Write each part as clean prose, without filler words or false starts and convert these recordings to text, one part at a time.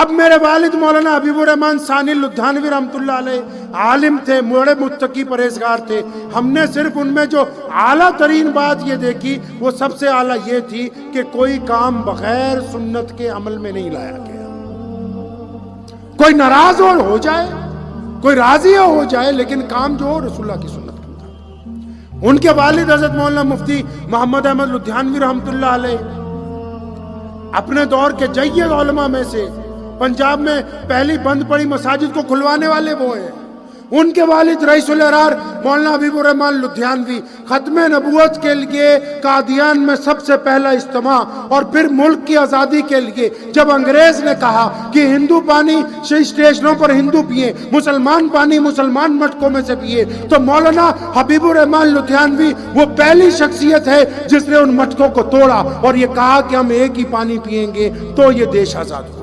اب میرے والد مولانا حبیب الرحمان ثانی لدھیانوی رحمۃ اللہ علیہ عالم تھے، بڑے متقی پرہیزگار تھے. ہم نے صرف ان میں جو اعلیٰ ترین بات یہ دیکھی، وہ سب سے اعلیٰ یہ تھی کہ کوئی کام بغیر سنت کے عمل میں نہیں لایا گیا. کوئی ناراض ہو جائے، کوئی راضی ہو جائے، لیکن کام جو ہو رسول اللہ کی سنت کا تھا. ان کے والد حضرت مولانا مفتی محمد احمد لدھیانوی رحمۃ اللہ علیہ اپنے دور کے جید علماء میں سے، پنجاب میں پہلی بند پڑی مساجد کو کھلوانے والے وہ ہیں. ان کے والد رئیس الارار مولانا حبیب الرحمان لدھیانوی ختم نبوت کے لیے قادیان میں سب سے پہلا اجتماع، اور پھر ملک کی آزادی کے لیے جب انگریز نے کہا کہ ہندو پانی اسٹیشنوں پر ہندو پیئے، مسلمان پانی مسلمان مٹکوں میں سے پیئے، تو مولانا حبیب الرحمان لدھیانوی وہ پہلی شخصیت ہے جس نے ان مٹکوں کو توڑا اور یہ کہا کہ ہم ایک ہی پانی پیئیں گے تو یہ دیش آزاد ہوگا.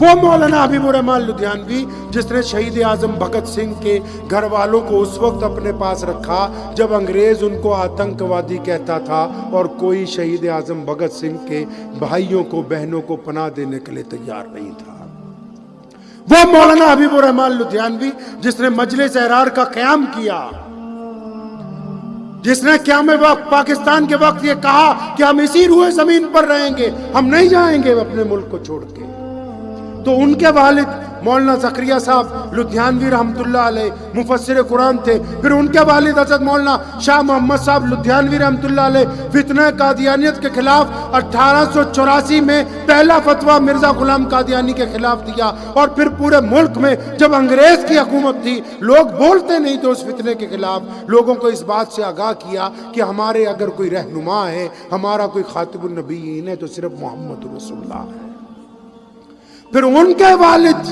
وہ مولانا حبیب الرحمان لدھیانوی جس نے شہید اعظم بھگت سنگھ کے گھر والوں کو اس وقت اپنے پاس رکھا جب انگریز ان کو آتنکوادی کہتا تھا اور کوئی شہید اعظم بھگت سنگھ کے بھائیوں کو بہنوں کو پناہ دینے کے لیے تیار نہیں تھا. وہ مولانا حبیب الرحمان لدھیانوی جس نے مجلس احرار کا قیام کیا، جس نے قیام وقت پاکستان کے وقت یہ کہا کہ ہم اسی روئے زمین پر رہیں گے، ہم نہیں جائیں گے اپنے ملک کو چھوڑ کے. تو ان کے والد مولانا زکریا صاحب لدھیانوی رحمۃ اللہ علیہ مفسر قرآن تھے. پھر ان کے والد حضرت مولانا شاہ محمد صاحب لدھیانوی رحمۃ اللہ علیہ فتنہ قادیانیت کے خلاف 1884 میں پہلا فتویٰ مرزا غلام قادیانی کے خلاف دیا، اور پھر پورے ملک میں جب انگریز کی حکومت تھی لوگ بولتے نہیں تھے اس فتنے کے خلاف، لوگوں کو اس بات سے آگاہ کیا کہ ہمارے اگر کوئی رہنما ہے، ہمارا کوئی خاتم النبیین ہے تو صرف محمد رسول اللہ ہے. پھر ان کے والد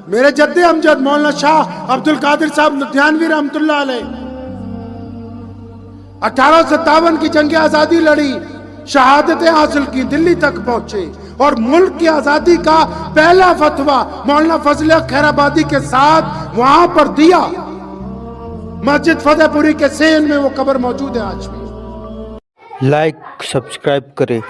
میرے جد امجد مولانا شاہ عبد القادر صاحب لدھیانوی رحمۃ اللہ علیہ 1857 کی جنگ آزادی لڑی، شہادتیں حاصل کی، دلی تک پہنچے اور ملک کی آزادی کا پہلا فتویٰ مولانا فضل خیر آبادی کے ساتھ وہاں پر دیا. مسجد فتح پوری کے سین میں وہ قبر موجود ہے آج بھی. لائک سبسکرائب کرے.